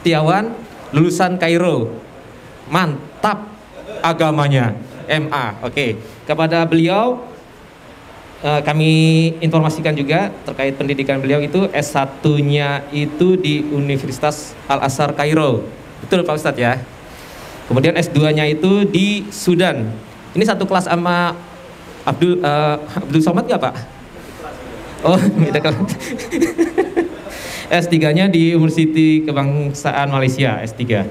Setiawan, lulusan Kairo. Mantap agamanya, MA. Oke. Kepada beliau kami informasikan juga terkait pendidikan beliau itu S1-nya itu di Universitas Al-Azhar Kairo. Betul Pak Ustadz ya. Kemudian S2-nya itu di Sudan. Ini satu kelas sama Abdul Somad nggak Pak? Oh, beda kelas. S3-nya di Universiti Kebangsaan Malaysia, S3.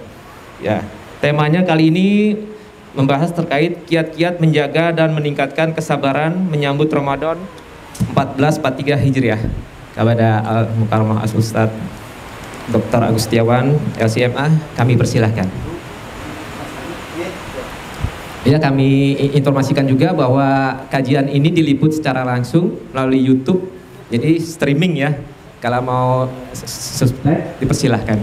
Ya. Temanya kali ini membahas terkait kiat-kiat menjaga dan meningkatkan kesabaran menyambut Ramadan 1443 Hijriah. Kepada Al-Mukarramah As-Ustadz Dr. Agus Setiawan, LCMA, kami persilahkan. Ya, kami informasikan juga bahwa kajian ini diliput secara langsung melalui YouTube, jadi streaming ya. Kalau mau subscribe, dipersilahkan.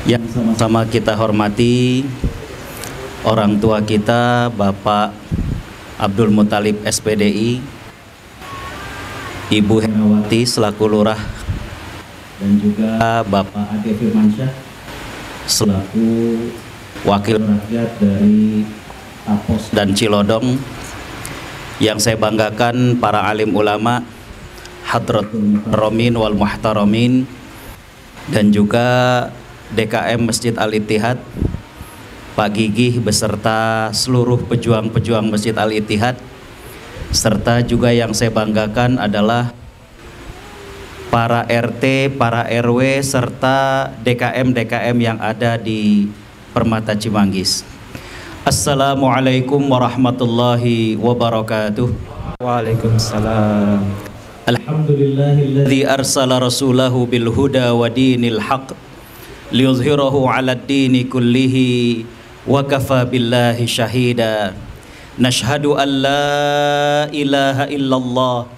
Yang sama-sama kita hormati orang tua kita, Bapak Abdul Muthalib SPDI, Ibu Herawati selaku Lurah, dan juga Bapak Ade Firmansyah selaku Wakil Rakyat dari Tapos dan Cilodong. Yang saya banggakan para alim ulama, Hadratul Muhtaromin wal Muhtaramin, dan juga DKM Masjid Al-Ittihad, Pak Gigih beserta seluruh pejuang-pejuang Masjid Al-Ittihad, serta juga yang saya banggakan adalah para RT, para RW, serta DKM-DKM yang ada di Permata Cimanggis. Assalamualaikum warahmatullahi wabarakatuh. Waalaikumsalam. Alhamdulillahilladzi arsala rasulahu bil huda wa dinil haq liyuzhirahu 'alad dini kullihi wa kafa billahi syahida. Nashhadu an la ilaha illallah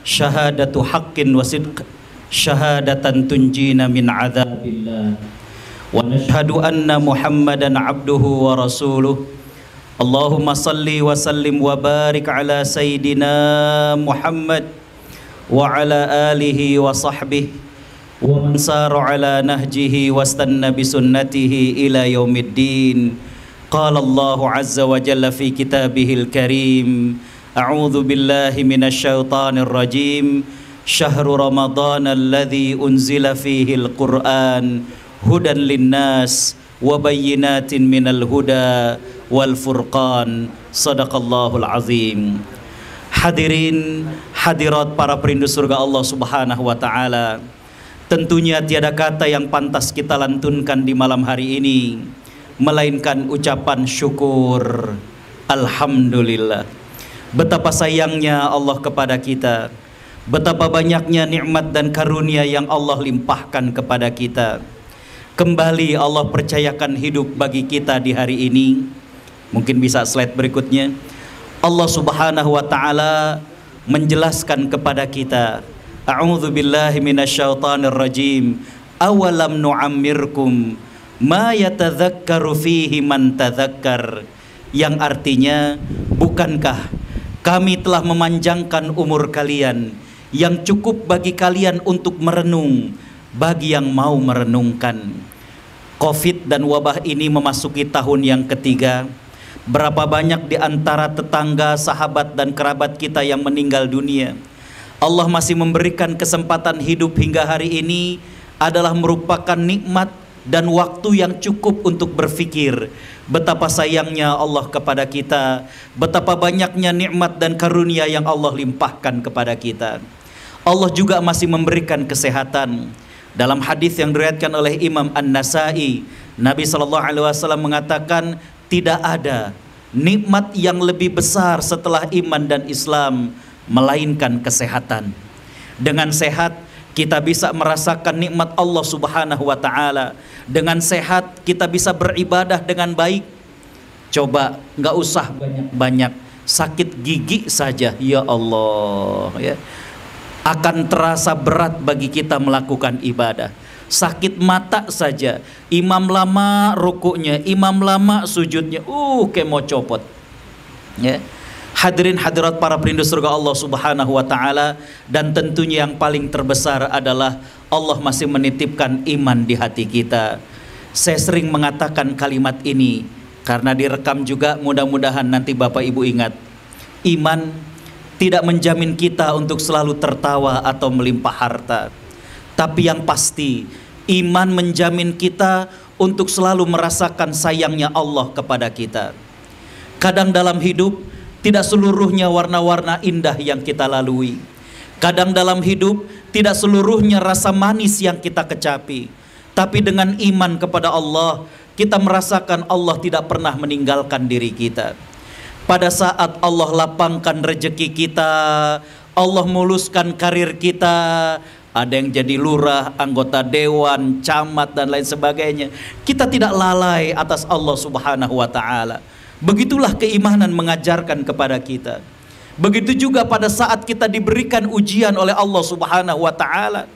syahadatu haqqin wa sidq syahadatan tunjina min 'adzabillah wa nashhadu anna Muhammadan 'abduhu wa rasuluh. Allahumma salli wa sallim wa barik ala sayyidina Muhammad wa ala alihi wa sahbihi wa man sara ala nahjihi wastanna bisunnatihi ila yaumiddin. Qala Allahu azza wa jalla fi kitabihil karim, a'udzu billahi minasy syaithanir rajim, syahrul ramadan alladzi unzila fihil qur'an hudan linnas wa bayyinatin minal huda wal furqan. Sadaqallahul azim. Hadirin hadirat para perindu surga Allah Subhanahu wa taala, tentunya tiada kata yang pantas kita lantunkan di malam hari ini melainkan ucapan syukur. Alhamdulillah. Betapa sayangnya Allah kepada kita, betapa banyaknya nikmat dan karunia yang Allah limpahkan kepada kita. Kembali Allah percayakan hidup bagi kita di hari ini. Mungkin bisa slide berikutnya. Allah Subhanahu wa taala menjelaskan kepada kita, a'udzu billahi minasyaitonir rajim, awalam nu'ammirkum ma yatadzakkaru fihi man tadzakkar, yang artinya, bukankah kami telah memanjangkan umur kalian yang cukup bagi kalian untuk merenung bagi yang mau merenungkan. Covid dan wabah ini memasuki tahun yang ketiga. Berapa banyak di antara tetangga, sahabat dan kerabat kita yang meninggal dunia. Allah masih memberikan kesempatan hidup hingga hari ini adalah merupakan nikmat dan waktu yang cukup untuk berfikir betapa sayangnya Allah kepada kita, betapa banyaknya nikmat dan karunia yang Allah limpahkan kepada kita. Allah juga masih memberikan kesehatan. Dalam hadis yang diriwayatkan oleh Imam An-Nasai, Nabi SAW mengatakan, tidak ada nikmat yang lebih besar setelah iman dan Islam melainkan kesehatan. Dengan sehat kita bisa merasakan nikmat Allah Subhanahu wa taala. Dengan sehat kita bisa beribadah dengan baik. Coba nggak usah banyak-banyak, sakit gigi saja, ya Allah ya. akan terasa berat bagi kita melakukan ibadah. Sakit mata saja, imam lama rukuknya, imam lama sujudnya, kayak mau copot. Ya. Hadirin hadirat para perindu surga Allah Subhanahu wa taala, dan tentunya yang paling terbesar adalah Allah masih menitipkan iman di hati kita. Saya sering mengatakan kalimat ini karena direkam juga, mudah-mudahan nanti Bapak Ibu ingat. Iman tidak menjamin kita untuk selalu tertawa atau melimpah harta. Tapi yang pasti, iman menjamin kita untuk selalu merasakan sayangnya Allah kepada kita. Kadang dalam hidup, tidak seluruhnya warna-warna indah yang kita lalui. Kadang dalam hidup, tidak seluruhnya rasa manis yang kita kecapi. Tapi dengan iman kepada Allah, kita merasakan Allah tidak pernah meninggalkan diri kita. Pada saat Allah lapangkan rezeki kita, Allah muluskan karir kita, ada yang jadi lurah, anggota dewan, camat dan lain sebagainya, kita tidak lalai atas Allah Subhanahu wa taala. Begitulah keimanan mengajarkan kepada kita. Begitu juga pada saat kita diberikan ujian oleh Allah Subhanahu wa taala.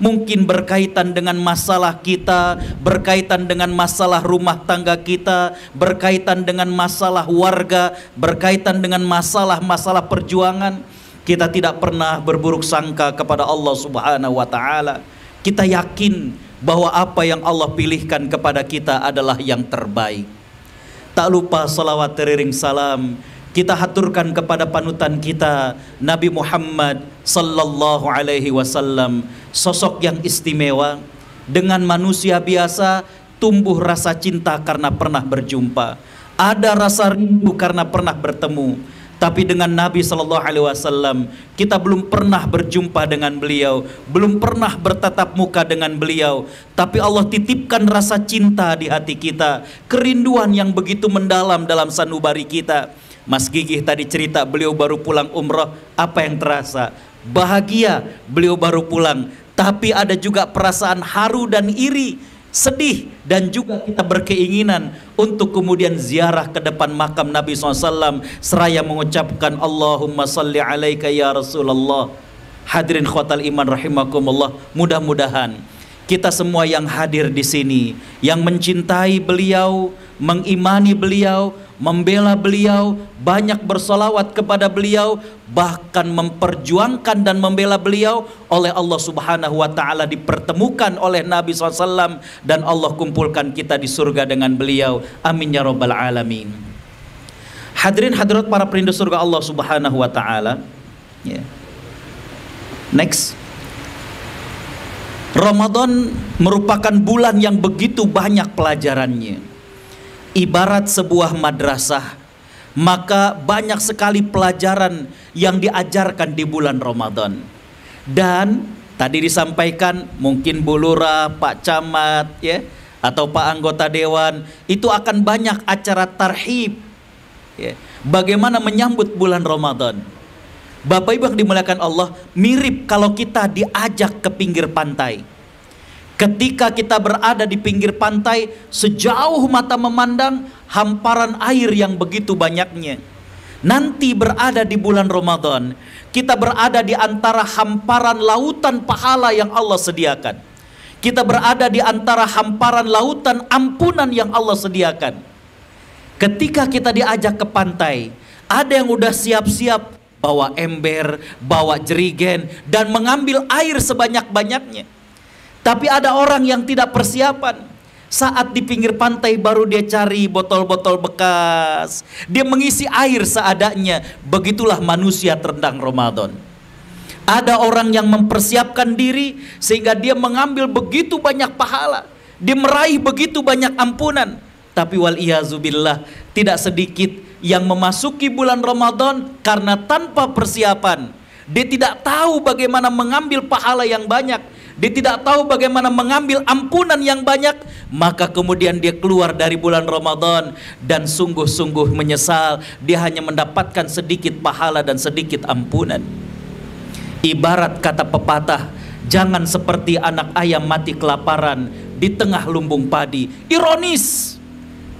Mungkin berkaitan dengan masalah kita, berkaitan dengan masalah rumah tangga kita, berkaitan dengan masalah warga, berkaitan dengan masalah-masalah perjuangan. Kita tidak pernah berburuk sangka kepada Allah Subhanahu wa taala. Kita yakin bahwa apa yang Allah pilihkan kepada kita adalah yang terbaik. Tak lupa salawat teriring salam kita haturkan kepada panutan kita, Nabi Muhammad sallallahu alaihi wasallam, sosok yang istimewa. Dengan manusia biasa tumbuh rasa cinta karena pernah berjumpa, ada rasa rindu karena pernah bertemu. Tapi dengan Nabi sallallahu alaihi wasallam kita belum pernah berjumpa dengan beliau, belum pernah bertatap muka dengan beliau, tapi Allah titipkan rasa cinta di hati kita, kerinduan yang begitu mendalam dalam sanubari kita. Mas Gigih tadi cerita beliau baru pulang umrah, apa yang terasa? Bahagia, beliau baru pulang. Tapi ada juga perasaan haru dan iri, sedih, dan juga kita berkeinginan untuk kemudian ziarah ke depan makam Nabi SAW seraya mengucapkan Allahumma salli alaika ya Rasulullah. Hadirin khotal iman rahimakumullah, mudah-mudahan kita semua yang hadir di sini, yang mencintai beliau, mengimani beliau, membela beliau, banyak bersolawat kepada beliau, bahkan memperjuangkan dan membela beliau, oleh Allah Subhanahu wa taala dipertemukan oleh Nabi SAW, dan Allah kumpulkan kita di surga dengan beliau. Amin ya rabbal alamin. Hadirin hadirat para perindu surga Allah Subhanahu wa taala. Next. Ramadan merupakan bulan yang begitu banyak pelajarannya. Ibarat sebuah madrasah, maka banyak sekali pelajaran yang diajarkan di bulan Ramadan. Dan tadi disampaikan mungkin Bu Lurah, Pak Camat ya, atau Pak anggota dewan, itu akan banyak acara tarhib ya, bagaimana menyambut bulan Ramadan. Bapak Ibu yang dimuliakan Allah, mirip kalau kita diajak ke pinggir pantai. Ketika kita berada di pinggir pantai, sejauh mata memandang hamparan air yang begitu banyaknya. Nanti berada di bulan Ramadan, kita berada di antara hamparan lautan pahala yang Allah sediakan. Kita berada di antara hamparan lautan ampunan yang Allah sediakan. Ketika kita diajak ke pantai, ada yang udah siap-siap bawa ember, bawa jerigen, dan mengambil air sebanyak-banyaknya. Tapi ada orang yang tidak persiapan. Saat di pinggir pantai baru dia cari botol-botol bekas, dia mengisi air seadanya. Begitulah manusia terendang Ramadan. Ada orang yang mempersiapkan diri sehingga dia mengambil begitu banyak pahala, dia meraih begitu banyak ampunan. Tapi wal-iyazubillah, tidak sedikit yang memasuki bulan Ramadan karena tanpa persiapan. Dia tidak tahu bagaimana mengambil pahala yang banyak, dia tidak tahu bagaimana mengambil ampunan yang banyak, maka kemudian dia keluar dari bulan Ramadan dan sungguh-sungguh menyesal. Dia hanya mendapatkan sedikit pahala dan sedikit ampunan. Ibarat kata pepatah, jangan seperti anak ayam mati kelaparan di tengah lumbung padi. Ironis,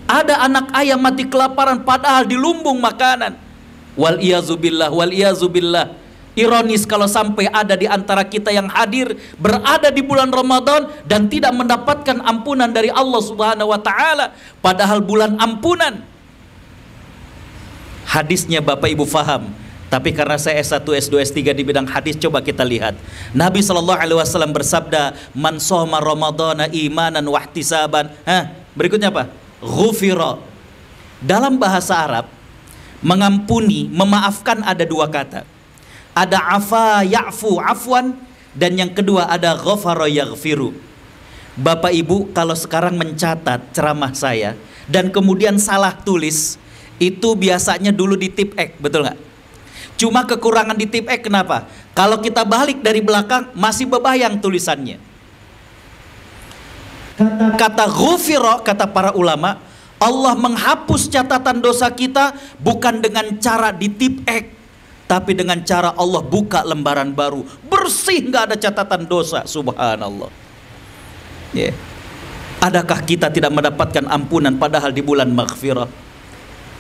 ada anak ayam mati kelaparan padahal di lumbung makanan. Wal iyazubillah, wal iyazubillah. Ironis kalau sampai ada di antara kita yang hadir berada di bulan Ramadan dan tidak mendapatkan ampunan dari Allah Subhanahu wa taala, padahal bulan ampunan. Hadisnya Bapak Ibu faham, tapi karena saya S1, S2, S3 di bidang hadis, coba kita lihat. Nabi SAW bersabda, "Man shoma Ramadhana imanan wa ihtisaban." Berikutnya apa? Ghufira. Dalam bahasa Arab, mengampuni, memaafkan ada dua kata. Ada afa ya'fu afwan, dan yang kedua ada ghafara yaghfiru. Bapak Ibu kalau sekarang mencatat ceramah saya dan kemudian salah tulis, itu biasanya dulu di tip X, betul nggak? Cuma kekurangan di tip X kenapa? Kalau kita balik dari belakang masih bebayang tulisannya. Kata ghufira, kata para ulama, Allah menghapus catatan dosa kita bukan dengan cara di tip X, tapi dengan cara Allah buka lembaran baru, bersih, nggak ada catatan dosa. Subhanallah. Adakah kita tidak mendapatkan ampunan padahal di bulan maghfirah?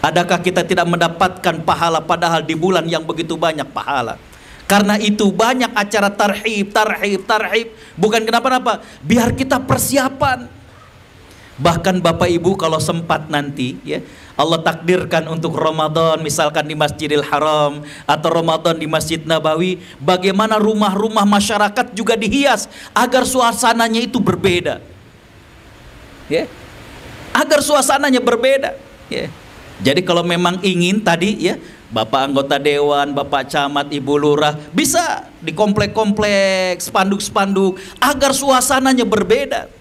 Adakah kita tidak mendapatkan pahala padahal di bulan yang begitu banyak pahala? Karena itu banyak acara tarhib. Bukan kenapa-napa, biar kita persiapan. Bahkan Bapak Ibu kalau sempat nanti ya, Allah takdirkan untuk Ramadan misalkan di Masjidil Haram atau Ramadan di Masjid Nabawi, bagaimana rumah-rumah masyarakat juga dihias agar suasananya itu berbeda. Ya. Agar suasananya berbeda, ya. Jadi kalau memang ingin tadi ya, Bapak anggota dewan, Bapak camat, Ibu lurah, bisa di komplek-komplek, spanduk-spanduk agar suasananya berbeda.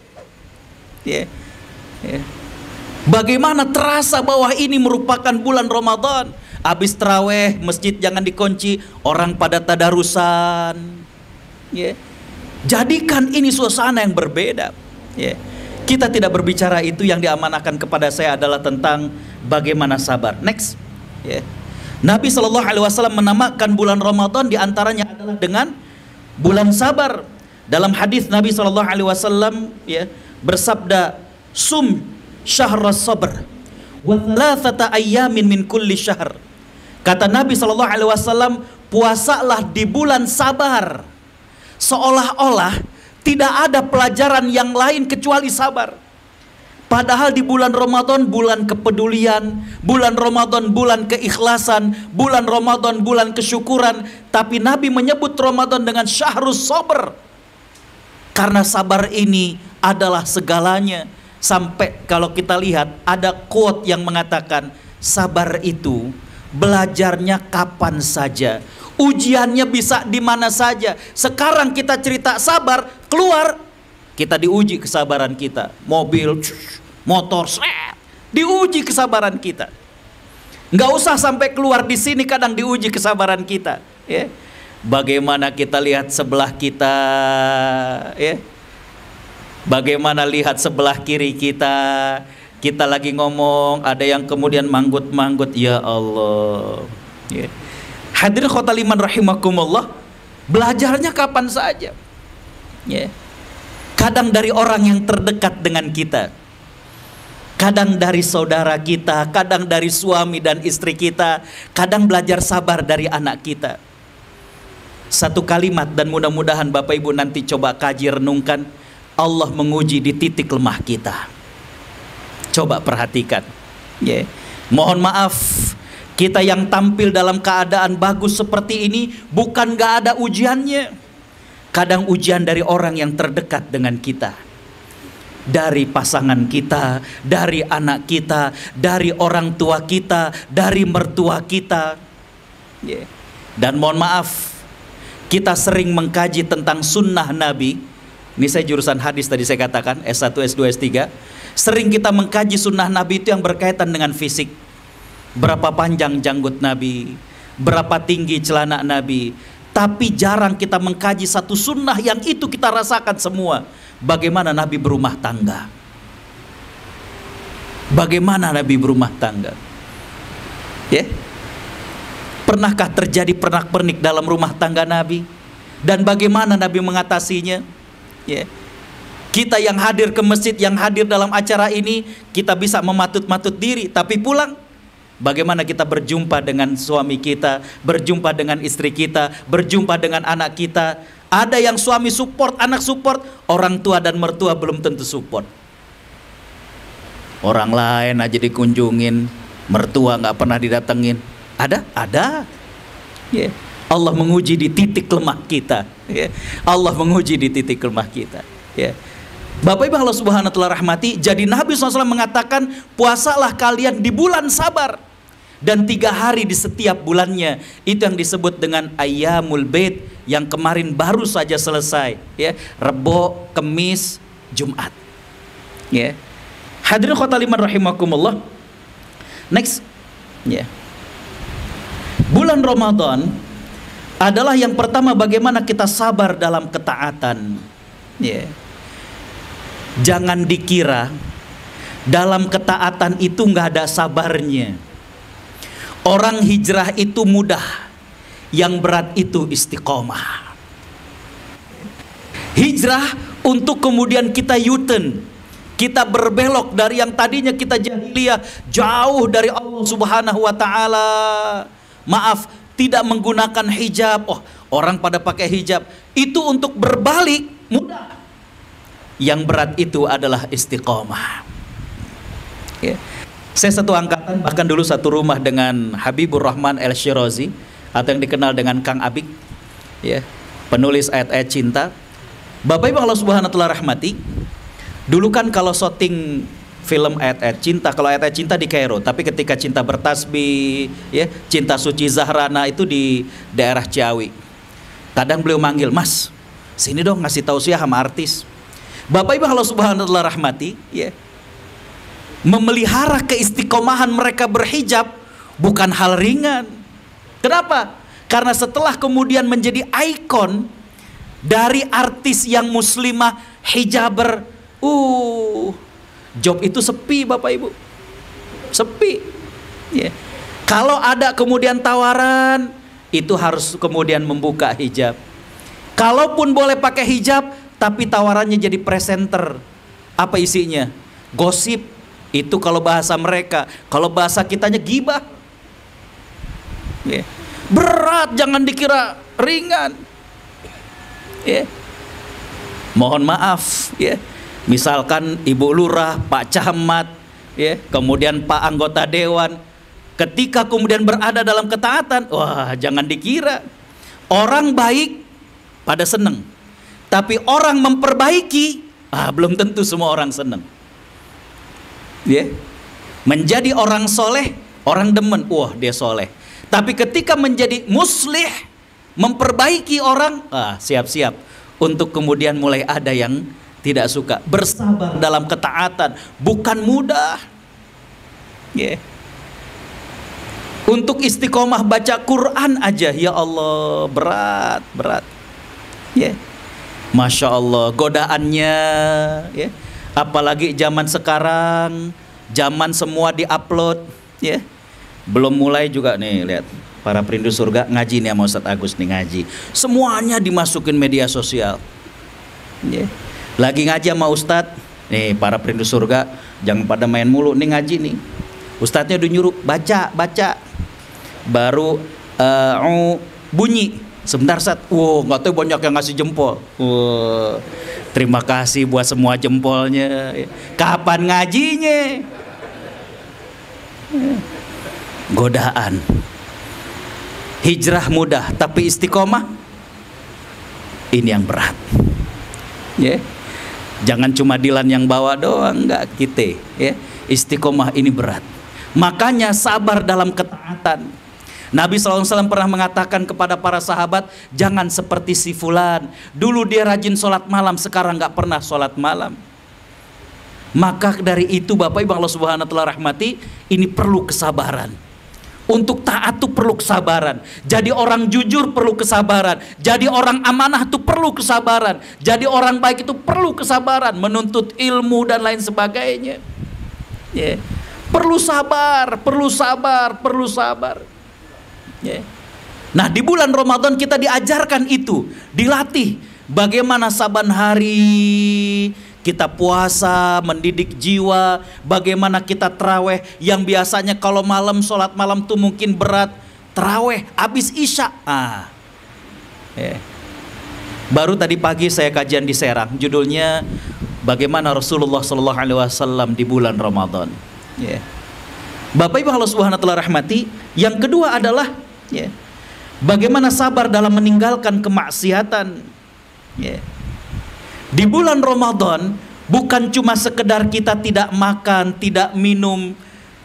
Ya. Ya. Bagaimana terasa bahwa ini merupakan bulan Ramadan. Habis terawih, masjid jangan dikunci, orang pada tadarusan. Ya. Jadikan ini suasana yang berbeda. Ya. Kita tidak berbicara itu, yang diamanahkan kepada saya adalah tentang bagaimana sabar. Next. Ya. Nabi SAW menamakan bulan Ramadan diantaranya adalah dengan bulan sabar. Dalam hadis Nabi SAW ya, bersabda, "Sum syahras sabr wa thalathata ayyamin min kulli syahr." Kata Nabi SAW, puasalah di bulan sabar. Seolah-olah tidak ada pelajaran yang lain kecuali sabar. Padahal di bulan Ramadan bulan kepedulian, bulan Ramadan bulan keikhlasan, bulan Ramadan bulan kesyukuran. Tapi Nabi menyebut Ramadan dengan syahrus sabr, karena sabar ini adalah segalanya. Sampai kalau kita lihat ada quote yang mengatakan, sabar itu belajarnya kapan saja, ujiannya bisa di mana saja. Sekarang kita cerita sabar, keluar kita diuji kesabaran kita. Mobil, motor, diuji kesabaran kita. Nggak usah sampai keluar, di sini kadang diuji kesabaran kita. Ya. Bagaimana kita lihat sebelah kita, ya. Bagaimana lihat sebelah kiri kita. Kita lagi ngomong, ada yang kemudian manggut-manggut, ya Allah. Ya. Hadirin khotaliman rahimakumullah, belajarnya kapan saja. Ya. Kadang dari orang yang terdekat dengan kita, kadang dari saudara kita, kadang dari suami dan istri kita, kadang belajar sabar dari anak kita. Satu kalimat, dan mudah-mudahan Bapak Ibu nanti coba kaji renungkan, Allah menguji di titik lemah kita. Coba perhatikan. Yeah. Mohon maaf, kita yang tampil dalam keadaan bagus seperti ini bukan gak ada ujiannya. Kadang ujian dari orang yang terdekat dengan kita, dari pasangan kita, dari anak kita, dari orang tua kita, dari mertua kita. Yeah. Dan mohon maaf, kita sering mengkaji tentang sunnah Nabi. Ini saya jurusan hadis tadi saya katakan, S1, S2, S3. Sering kita mengkaji sunnah Nabi itu yang berkaitan dengan fisik. Berapa panjang janggut Nabi, berapa tinggi celana Nabi. Tapi jarang kita mengkaji satu sunnah yang itu kita rasakan semua. Bagaimana Nabi berumah tangga. Bagaimana Nabi berumah tangga. Ya? Pernahkah terjadi pernak-pernik dalam rumah tangga Nabi? Dan bagaimana Nabi mengatasinya? Ya. Kita yang hadir ke masjid, yang hadir dalam acara ini, kita bisa mematut-matut diri, tapi pulang Bagaimana kita berjumpa dengan suami kita, berjumpa dengan istri kita, berjumpa dengan anak kita. Ada yang suami support, anak support, orang tua dan mertua belum tentu support. Orang lain aja dikunjungin, mertua nggak pernah didatengin. Ada? Ada. Yeah. Allah menguji di titik lemah kita. Yeah. Allah menguji di titik lemah kita. Yeah. Bapak Ibu Allah Subhanahu wa Ta'ala rahmati, jadi Nabi SAW mengatakan, puasalah kalian di bulan sabar. Dan 3 hari di setiap bulannya. Itu yang disebut dengan Ayyamul Bait, yang kemarin baru saja selesai, ya. Rebo, Kemis, Jumat, ya. Hadirin khotaliman rahimakumullah. Next, ya. Bulan Ramadan adalah yang pertama bagaimana kita sabar dalam ketaatan, ya. Jangan dikira dalam ketaatan itu nggak ada sabarnya. Orang hijrah itu mudah, yang berat itu istiqomah. Hijrah untuk kemudian kita U-turn, kita berbelok dari yang tadinya kita jahiliyah, jauh dari Allah Subhanahu wa Ta'ala. Maaf, tidak menggunakan hijab. Oh, orang pada pakai hijab. Itu untuk berbalik mudah. Yang berat itu adalah istiqomah, ya. Saya satu angkatan, bahkan dulu satu rumah dengan Habibur Rahman El-Shirazi, atau yang dikenal dengan Kang Abik, ya, penulis ayat-ayat cinta. Bapak Ibu Allah Subhanahu wa Ta'ala rahmati, dulu kan kalau syuting film ayat-ayat cinta, kalau ayat-ayat cinta di Kairo, tapi ketika cinta bertasbih, ya, cinta suci Zahrana itu di daerah Ciawi. Kadang beliau manggil, "Mas, sini dong ngasih tausiah sama artis." Bapak Ibu Allah Subhanahu wa Ta'ala rahmati, ya, memelihara keistiqomahan mereka berhijab bukan hal ringan. Kenapa? Karena setelah kemudian menjadi ikon dari artis yang muslimah hijaber, job itu sepi Bapak Ibu, sepi, ya. Kalau ada kemudian tawaran, itu harus kemudian membuka hijab. Kalaupun boleh pakai hijab, tapi tawarannya jadi presenter. Apa isinya? Gosip. Itu kalau bahasa mereka. Kalau bahasa kitanya gibah, ya. Berat, jangan dikira ringan, ya. Mohon maaf, ya. Misalkan Ibu Lurah, Pak Camat, ya, kemudian Pak anggota dewan, ketika kemudian berada dalam ketaatan, wah, jangan dikira orang baik pada seneng, tapi orang memperbaiki, belum tentu semua orang seneng. Ya, menjadi orang soleh, orang demen, wah dia soleh. Tapi ketika menjadi muslih, memperbaiki orang, siap-siap untuk kemudian mulai ada yang tidak suka. Bersabar dalam ketaatan bukan mudah, ya. Untuk istiqomah baca Quran aja, ya Allah, berat, ya. Masya Allah, godaannya, ya. Apalagi zaman sekarang, zaman semua diupload, ya. Belum mulai juga nih, lihat para perindu surga ngaji nih sama Ustadz Agus nih ngaji. Semuanya dimasukin media sosial, ya. Lagi ngaji sama Ustadz, nih para perindu surga jangan pada main mulu nih ngaji nih. Ustadznya udah nyuruh baca, baru bunyi. Sebentar Ustadz, nggak tahu banyak yang ngasih jempol. Terima kasih buat semua jempolnya. Kapan ngajinya? Godaan. Hijrah mudah, tapi istiqomah ini yang berat, ya. Jangan cuma Dilan yang bawa doang, enggak, kita, ya. Istiqomah ini berat. Makanya sabar dalam ketaatan. Nabi SAW pernah mengatakan kepada para sahabat, jangan seperti si fulan. Dulu dia rajin sholat malam, sekarang nggak pernah sholat malam. Maka dari itu Bapak Ibu Allah Subhanahu wa Ta'ala rahmati, ini perlu kesabaran. Untuk taat tuh perlu kesabaran. Jadi orang jujur perlu kesabaran. Jadi orang amanah tuh perlu kesabaran. Jadi orang baik itu perlu kesabaran. Menuntut ilmu dan lain sebagainya, ya. Perlu sabar, perlu sabar, perlu sabar. Yeah. Nah di bulan Ramadan kita diajarkan itu, dilatih bagaimana saban hari kita puasa, mendidik jiwa, bagaimana kita terawih yang biasanya kalau malam sholat malam tuh mungkin berat, terawih habis isya. Baru tadi pagi saya kajian di Serang, judulnya bagaimana Rasulullah SAW di bulan Ramadan. Bapak Ibu Allah Subhanahu wa taala rahmati, yang kedua adalah bagaimana sabar dalam meninggalkan kemaksiatan. Di bulan Ramadan bukan cuma sekedar kita tidak makan, tidak minum,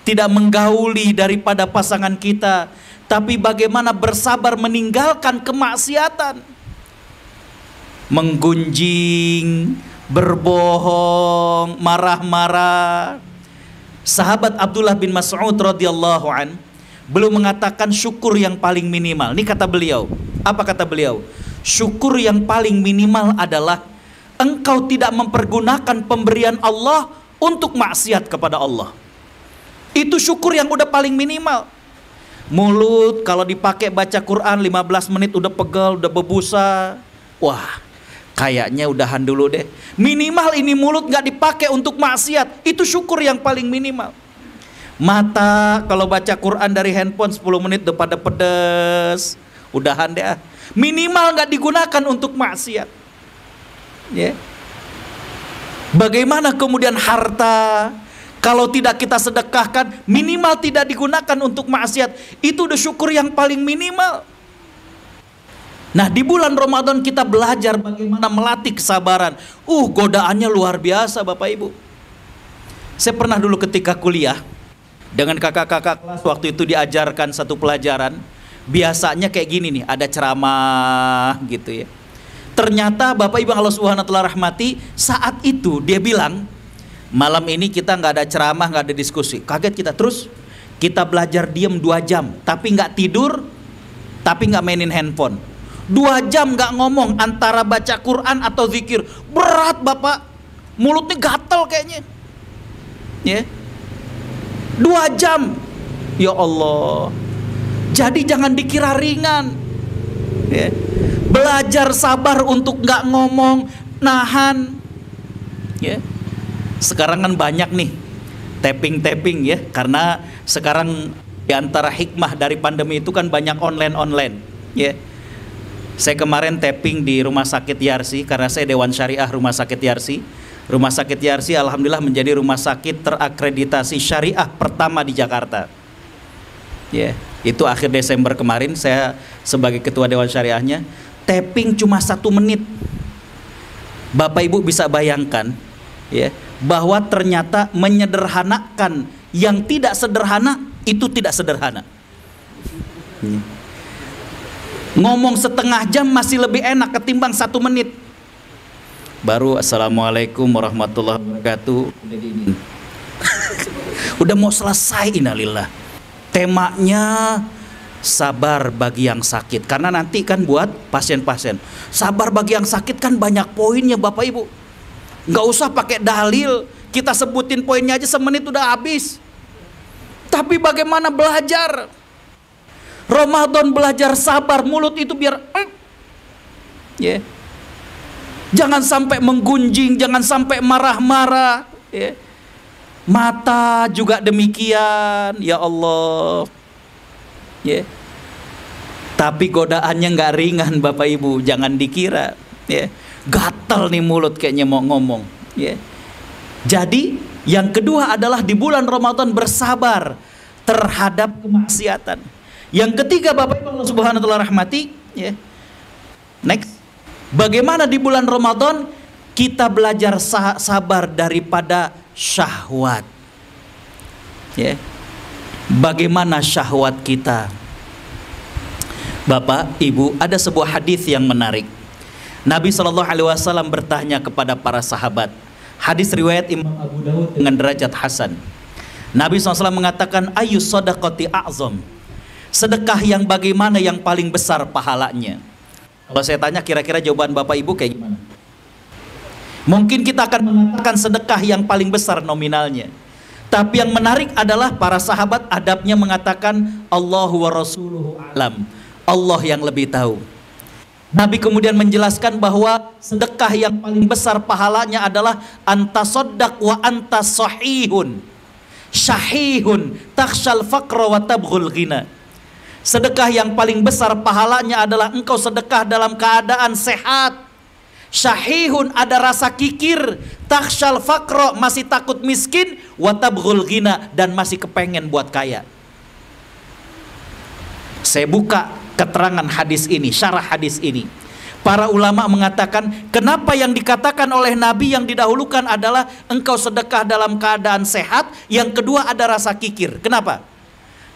tidak menggauli daripada pasangan kita, tapi bagaimana bersabar meninggalkan kemaksiatan. Menggunjing, berbohong, marah-marah. Sahabat Abdullah bin Mas'ud radhiyallahu an belum mengatakan syukur yang paling minimal. Ini kata beliau. Apa kata beliau? Syukur yang paling minimal adalah engkau tidak mempergunakan pemberian Allah untuk maksiat kepada Allah. Itu syukur yang udah paling minimal. Mulut kalau dipakai baca Quran 15 menit udah pegal, udah berbusa. Wah, kayaknya udahan dulu deh. Minimal ini mulut gak dipakai untuk maksiat. Itu syukur yang paling minimal. Mata kalau baca Quran dari handphone 10 menit udah pada pedes, udahan deh. Minimal gak digunakan untuk maksiat. Bagaimana kemudian harta, kalau tidak kita sedekahkan, minimal tidak digunakan untuk maksiat. Itu udah syukur yang paling minimal. Nah, di bulan Ramadan kita belajar bagaimana melatih kesabaran. Godaannya luar biasa Bapak Ibu. Saya pernah dulu ketika kuliah dengan kakak-kakak kelas, waktu itu diajarkan satu pelajaran. Biasanya kayak gini nih, ada ceramah gitu ya. Ternyata Bapak Ibu Allah Subhanahu wa taala rahmati, saat itu dia bilang, malam ini kita nggak ada ceramah, nggak ada diskusi. Kaget kita, terus kita belajar diam 2 jam, tapi nggak tidur, tapi nggak mainin handphone. 2 jam nggak ngomong antara baca Quran atau zikir. Berat Bapak, mulutnya gatel kayaknya. 2 jam, ya Allah. Jadi jangan dikira ringan. Belajar sabar untuk nggak ngomong, nahan. Sekarang kan banyak nih tapping ya, karena sekarang diantara hikmah dari pandemi itu kan banyak online. Saya kemarin tapping di Rumah Sakit Yarsi, karena saya Dewan Syariah Rumah Sakit Yarsi. Rumah Sakit Yarsi alhamdulillah menjadi rumah sakit terakreditasi syariah pertama di Jakarta. Itu akhir Desember kemarin, saya sebagai ketua Dewan Syariahnya. Tapping cuma 1 menit. Bapak Ibu bisa bayangkan bahwa ternyata menyederhanakan yang tidak sederhana itu tidak sederhana. Ngomong setengah jam masih lebih enak ketimbang 1 menit. Baru assalamualaikum warahmatullahi wabarakatuh. Udah mau selesai, innalillah. Temanya sabar bagi yang sakit. Karena nanti kan buat pasien-pasien. Sabar bagi yang sakit kan banyak poinnya Bapak Ibu. Nggak usah pakai dalil. Kita sebutin poinnya aja semenit udah habis. Tapi bagaimana belajar? Ramadan belajar sabar, mulut itu biar jangan sampai menggunjing, jangan sampai marah-marah. Mata juga demikian, ya Allah. Tapi godaannya nggak ringan Bapak Ibu, jangan dikira. Gatal nih mulut kayaknya mau ngomong. Jadi yang kedua adalah di bulan Ramadan bersabar terhadap kemaksiatan. Yang ketiga Bapak Ibu Allah Subhanahu wa taala rahmati, next. Bagaimana di bulan Ramadan kita belajar sabar daripada syahwat. Bagaimana syahwat kita? Bapak, Ibu, ada sebuah hadis yang menarik. Nabi SAW bertanya kepada para sahabat. Hadis riwayat Imam Abu Dawud dengan derajat hasan. Nabi SAW mengatakan, ayu sadaqati a'zam. Sedekah yang bagaimana yang paling besar pahalanya? Kalau saya tanya kira-kira jawaban Bapak Ibu kayak gimana? Mungkin kita akan mengatakan sedekah yang paling besar nominalnya. Tapi yang menarik adalah para sahabat adabnya mengatakan Allahu wa rasuluhu alam. Allah yang lebih tahu. Nabi kemudian menjelaskan bahwa sedekah yang paling besar pahalanya adalah antasoddaq wa antas sahihun syahihun takhshal faqra wa tabghul ghina. Sedekah yang paling besar pahalanya adalah engkau sedekah dalam keadaan sehat, syahihun ada rasa kikir, takhshal faqra masih takut miskin, wa tabghul ghina dan masih kepengen buat kaya. Saya buka keterangan hadis ini, syarah hadis ini. Para ulama mengatakan, kenapa yang dikatakan oleh Nabi yang didahulukan adalah engkau sedekah dalam keadaan sehat, yang kedua ada rasa kikir. Kenapa?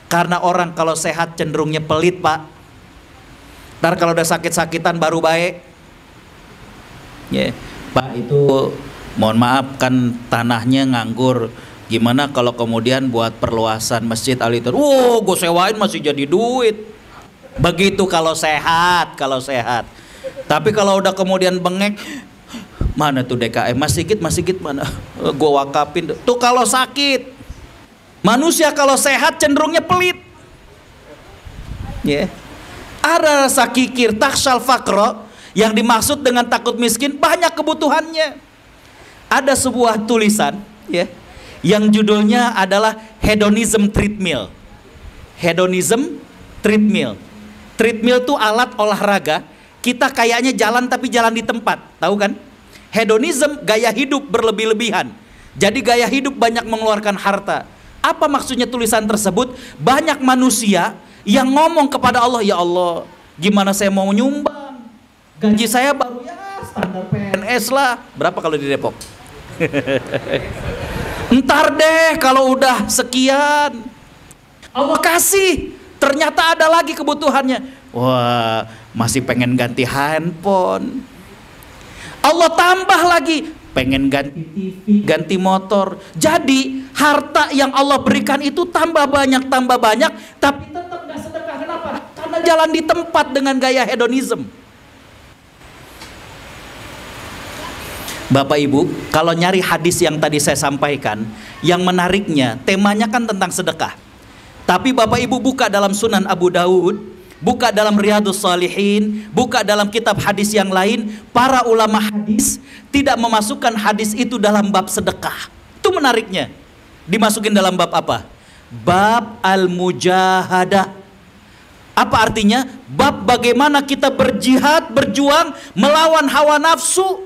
Karena orang kalau sehat cenderungnya pelit, Pak. Ntar kalau udah sakit-sakitan baru baik. Ya, Pak itu mohon maaf kan tanahnya nganggur. Gimana kalau kemudian buat perluasan masjid Al-Ittihad? Wow, gue sewain masih jadi duit. Begitu kalau sehat, Tapi kalau udah kemudian bengek, mana tuh DKM? Mas Sigit mana? Gue wakapin. Tuh kalau sakit. Manusia kalau sehat cenderungnya pelit. Ya. Ada rasa kikir, takhshal faqra, yang dimaksud dengan takut miskin banyak kebutuhannya. Ada sebuah tulisan, ya, yang judulnya adalah hedonism treadmill. Hedonism treadmill. Treadmill itu alat olahraga. Kita kayaknya jalan tapi jalan di tempat, tahu kan? Hedonism gaya hidup berlebih-lebihan. Jadi gaya hidup banyak mengeluarkan harta. Apa maksudnya tulisan tersebut? Banyak manusia yang ngomong kepada Allah, ya Allah, gimana saya mau nyumbang? Gaji saya baru ya standar PNS lah. Berapa kalau di Depok? Ntar deh kalau udah sekian. Allah kasih. Ternyata ada lagi kebutuhannya. Wah, masih pengen ganti handphone. Allah tambah lagi, pengen ganti TV, ganti motor. Jadi harta yang Allah berikan itu tambah banyak, tapi tetap gak sedekah. Kenapa? Karena jalan di tempat dengan gaya hedonism. Bapak Ibu, kalau nyari hadis yang tadi saya sampaikan, yang menariknya temanya kan tentang sedekah. Tapi Bapak Ibu buka dalam Sunan Abu Daud, buka dalam Riyadhus Shalihin, buka dalam kitab hadis yang lain, para ulama hadis tidak memasukkan hadis itu dalam bab sedekah. Itu menariknya. Dimasukin dalam bab apa? Bab al-mujahadah. Apa artinya? Bab bagaimana kita berjihad, berjuang melawan hawa nafsu.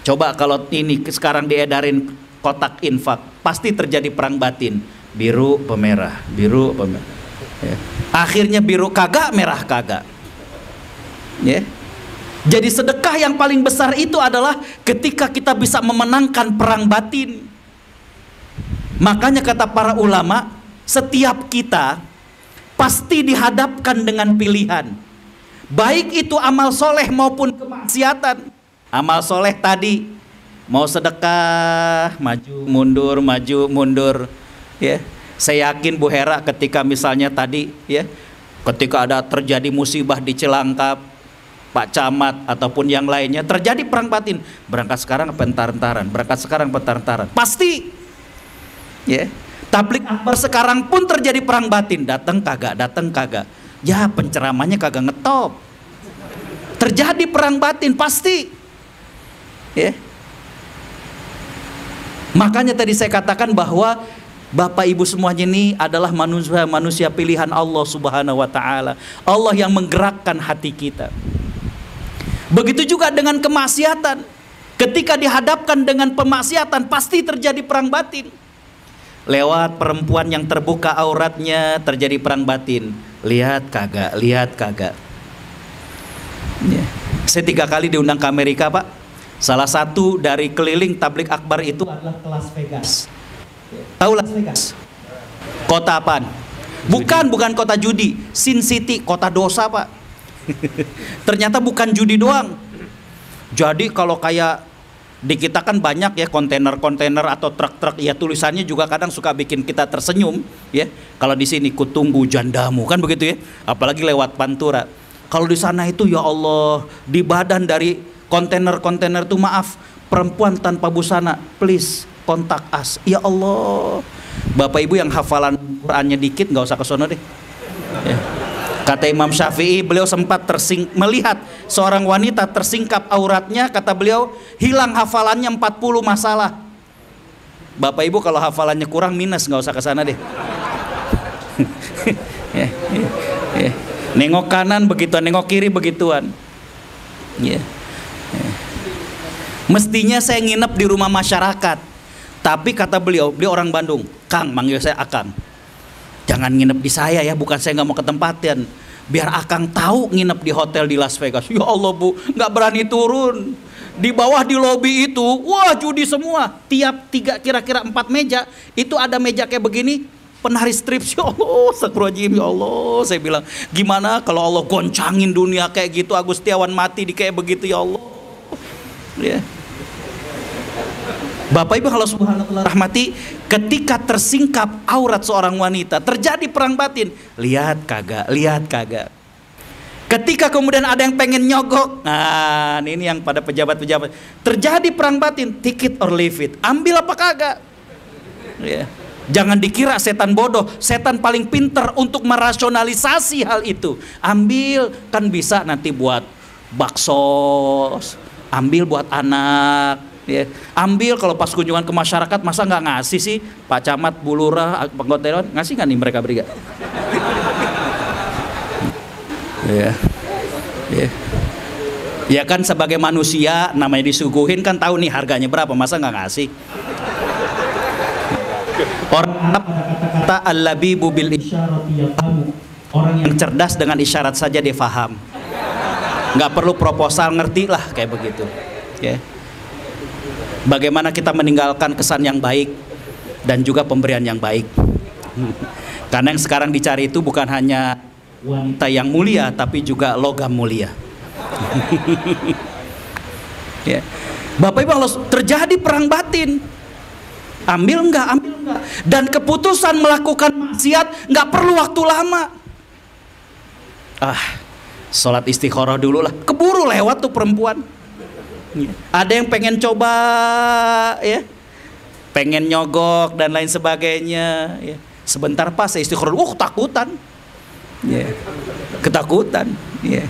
Coba kalau ini sekarang diedarin kotak infak, pasti terjadi perang batin. Biru pemerah, biru pemerah. Ya. Akhirnya biru kagak, merah kagak. Ya. Jadi sedekah yang paling besar itu adalah ketika kita bisa memenangkan perang batin. Makanya kata para ulama, setiap kita pasti dihadapkan dengan pilihan. Baik itu amal soleh maupun kemaksiatan. Amal soleh tadi, mau sedekah, maju mundur. Ya, saya yakin Bu Hera ketika misalnya tadi, ya, ketika ada terjadi musibah di Cilangkap, Pak Camat ataupun yang lainnya, terjadi perang batin, berangkat sekarang pentar-taran, pasti. Ya, tablik akbar sekarang pun terjadi perang batin, datang kagak, ya penceramahnya kagak ngetop, terjadi perang batin pasti. Ya, makanya tadi saya katakan bahwa Bapak Ibu semuanya ini adalah manusia pilihan Allah Subhanahu wa taala. Allah yang menggerakkan hati kita. Begitu juga dengan kemaksiatan. Ketika dihadapkan dengan pemaksiatan pasti terjadi perang batin. Lewat perempuan yang terbuka auratnya terjadi perang batin. Lihat kagak. Ya. Saya 3 kali diundang ke Amerika, Pak. Salah satu dari keliling tablik akbar itu adalah ke Las Vegas. Tahu Las Vegas? Kota apaan? Bukan kota judi. Sin City, kota dosa, Pak. Ternyata bukan judi doang. Jadi kalau kayak di kita kan banyak ya kontainer atau truk-truk, ya tulisannya juga kadang suka bikin kita tersenyum, ya. Kalau di sini kutunggu jandamu, kan begitu ya. Apalagi lewat Pantura. Kalau di sana itu ya Allah, di badan dari kontainer itu maaf, perempuan tanpa busana, please kontak us. Ya Allah. Bapak Ibu yang hafalan Qurannya dikit nggak usah ke sono deh. Ya. Kata Imam Syafi'i, beliau sempat melihat seorang wanita tersingkap auratnya, kata beliau hilang hafalannya 40 masalah. Bapak Ibu kalau hafalannya kurang minus, nggak usah ke sana deh. Nengok kanan begituan, nengok kiri begituan. Mestinya saya nginep di rumah masyarakat, tapi kata beliau orang Bandung, Kang, manggil saya Akang. Jangan nginep di saya ya, bukan saya nggak mau ketempatin. Biar Akang tahu nginep di hotel di Las Vegas. Ya Allah Bu, nggak berani turun. Di bawah di lobi itu, wah judi semua. Tiap kira-kira 4 meja, itu ada meja kayak begini, penari strip. Ya Allah, astagfirullahaladzim, ya Allah. Saya bilang, gimana kalau Allah goncangin dunia kayak gitu, Agustiawan mati di kayak begitu, ya Allah. Ya. Bapak Ibu kalau subhanallah rahmati, ketika tersingkap aurat seorang wanita, terjadi perang batin. Lihat kagak, lihat kagak. Ketika kemudian ada yang pengen nyogok, nah ini yang pada pejabat-pejabat, terjadi perang batin, take it or leave it, ambil apa kagak. Ya. Jangan dikira setan bodoh, setan paling pinter untuk merasionalisasi hal itu. Ambil, kan bisa nanti buat bakso, ambil buat anak. Ya. Ambil kalau pas kunjungan ke masyarakat, masa nggak ngasih sih Pak Camat, Bu Lurah, Anggota Dewan, ngasih nggak nih mereka beri? Ya. Ya. Ya kan sebagai manusia namanya disuguhin kan tahu nih harganya berapa, masa nggak ngasih? Orang kata al-labibu bil isyarati yafhamu. Orang yang cerdas dengan isyarat saja dia faham. Nggak perlu proposal, ngerti lah kayak begitu. Ya. Bagaimana kita meninggalkan kesan yang baik dan juga pemberian yang baik. Karena yang sekarang dicari itu bukan hanya wanita yang mulia, tapi juga logam mulia. Ya. Bapak Ibu, kalau terjadi perang batin, ambil enggak, dan keputusan melakukan maksiat nggak perlu waktu lama. Sholat istikharah dulu lah, keburu lewat tuh perempuan. Ya. Ada yang pengen coba, ya, pengen nyogok dan lain sebagainya. Ya. Sebentar pas saya istikharah, ketakutan. Yeah. Ketakutan. Yeah.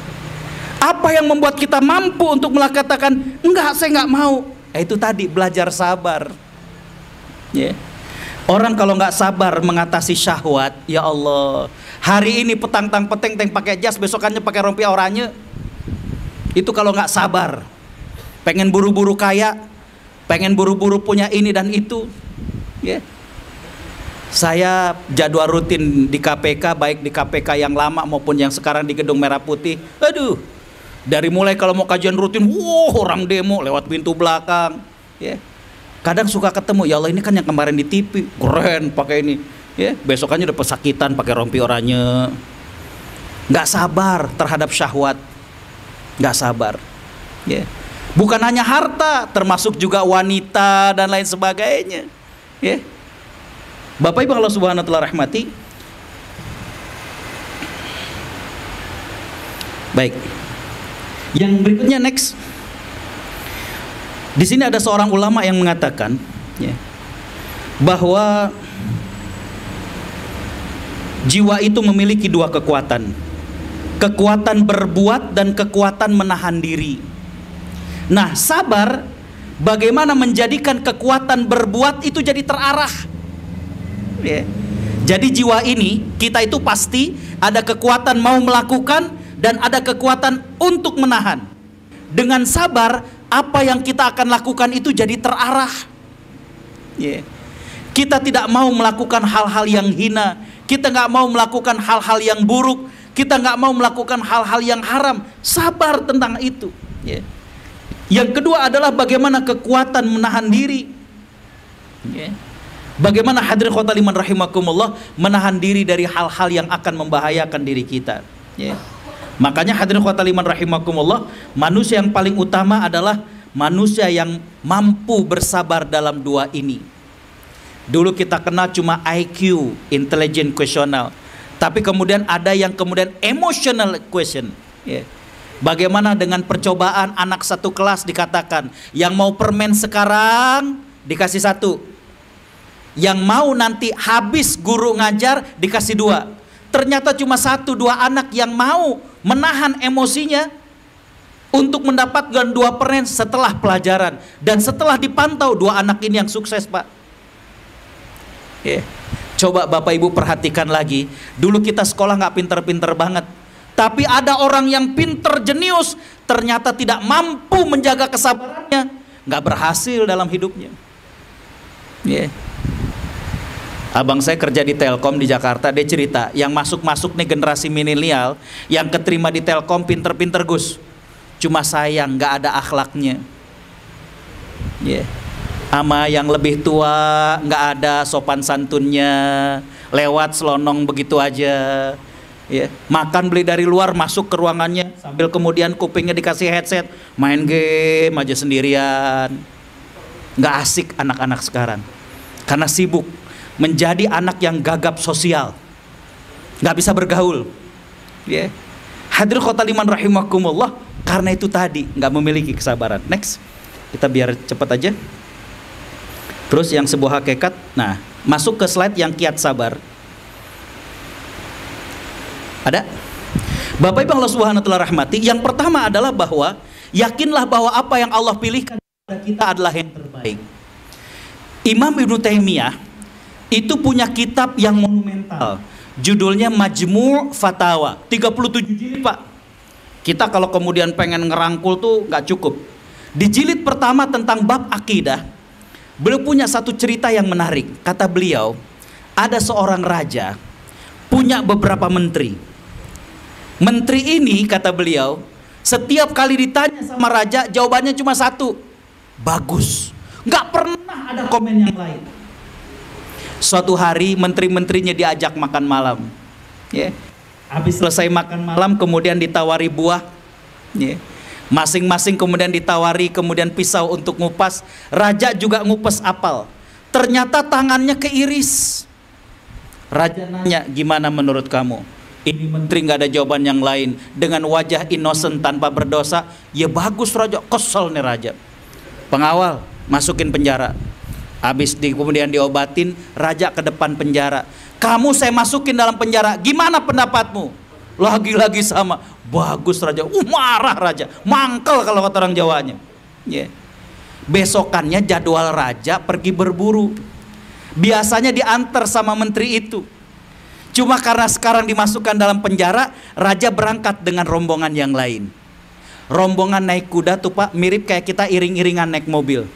Apa yang membuat kita mampu untuk mengatakan enggak, saya enggak mau? Itu tadi belajar sabar. Yeah. Orang kalau nggak sabar mengatasi syahwat, ya Allah, hari ini petang-peteng pakai jas, besokannya pakai rompi oranye. Itu kalau nggak sabar, pengen buru-buru kaya, pengen buru-buru punya ini dan itu. Yeah. Saya jadwal rutin di KPK, baik di KPK yang lama maupun yang sekarang di Gedung Merah Putih. Aduh, dari mulai kalau mau kajian rutin, orang demo lewat pintu belakang. Ya. Kadang suka ketemu, ya Allah ini kan yang kemarin di TV, keren pakai ini. Ya, besokannya udah pesakitan pakai rompi oranye. Nggak sabar terhadap syahwat, nggak sabar. Ya. Bukan hanya harta, termasuk juga wanita dan lain sebagainya. Ya. Bapak Ibu kalau subhanahu wa ta'ala rahmati. Baik. Yang berikutnya next. Di sini ada seorang ulama yang mengatakan ya, bahwa jiwa itu memiliki 2 kekuatan. Kekuatan berbuat dan kekuatan menahan diri. Nah, sabar bagaimana menjadikan kekuatan berbuat itu jadi terarah. Ya. Jadi jiwa ini kita itu pasti ada kekuatan mau melakukan dan ada kekuatan untuk menahan. Dengan sabar apa yang kita akan lakukan itu jadi terarah. Ya. Kita tidak mau melakukan hal-hal yang hina, kita nggak mau melakukan hal-hal yang buruk, kita nggak mau melakukan hal-hal yang haram. Sabar tentang itu. Ya. Yang kedua adalah bagaimana kekuatan menahan diri. Ya. Bagaimana hadirin khotal iman rahimakumullah menahan diri dari hal-hal yang akan membahayakan diri kita. Ya. Makanya hadirin khotal iman rahimakumullah, manusia yang paling utama adalah manusia yang mampu bersabar dalam 2 ini. Dulu kita kenal cuma IQ, intelligent questionnaire, tapi kemudian ada yang kemudian emotional question. Ya. Bagaimana dengan percobaan anak satu kelas dikatakan yang mau permen sekarang dikasih 1, yang mau nanti habis guru ngajar dikasih 2. ternyata cuma 1-2 anak yang mau menahan emosinya untuk mendapatkan 2 setelah pelajaran. Dan setelah dipantau 2 anak ini yang sukses, Pak. Coba Bapak Ibu perhatikan lagi. Dulu kita sekolah nggak pinter-pinter banget, tapi ada orang yang pinter jenius, ternyata tidak mampu menjaga kesabarannya, nggak berhasil dalam hidupnya. Abang saya kerja di Telkom di Jakarta, dia cerita, yang masuk-masuk nih generasi milenial, yang keterima di Telkom pinter-pinter Gus, cuma sayang nggak ada akhlaknya. Ama yang lebih tua nggak ada sopan santunnya, lewat selonong begitu aja. Makan beli dari luar, masuk ke ruangannya sambil kemudian kupingnya dikasih headset, main game aja sendirian. Nggak asik anak-anak sekarang, karena sibuk menjadi anak yang gagap sosial, nggak bisa bergaul. Hadirin khotal iman rahimakumullah, karena itu tadi nggak memiliki kesabaran. Next, kita biar cepat aja. Terus yang sebuah hakikat. Nah, masuk ke slide yang kiat sabar. Ada? Bapak Ibu Allah Subhanahu wa taala rahmati, yang pertama adalah bahwa yakinlah bahwa apa yang Allah pilihkan kepada kita adalah yang terbaik. Imam Ibnu Taimiyah itu punya kitab yang monumental, judulnya Majmu' Fatawa, 37 jilid, Pak. Kita kalau kemudian pengen ngerangkul tuh nggak cukup. Di jilid pertama tentang bab akidah, beliau punya satu cerita yang menarik. Kata beliau, ada seorang raja punya beberapa menteri. Menteri ini, kata beliau, setiap kali ditanya sama raja, jawabannya cuma satu, bagus. Nggak pernah ada komen yang lain. Suatu hari menteri-menterinya diajak makan malam. Habis selesai makan malam kemudian ditawari buah. Masing-masing kemudian ditawari kemudian pisau untuk ngupas. Raja juga ngupas apel. Ternyata tangannya keiris. Raja nanya, gimana menurut kamu? Ini menteri nggak ada jawaban yang lain. Dengan wajah innocent tanpa berdosa. Ya bagus raja, kesel nih raja. Pengawal, masukin penjara. Habis kemudian diobatin, raja ke depan penjara. Kamu saya masukin dalam penjara, gimana pendapatmu? Lagi-lagi sama, bagus raja. Marah raja, mangkel kalau kata orang Jawanya. Besokannya jadwal raja pergi berburu. Biasanya diantar sama menteri itu. Cuma karena sekarang dimasukkan dalam penjara, raja berangkat dengan rombongan yang lain. Rombongan naik kuda tuh Pak, mirip kayak kita iring-iringan naik mobil.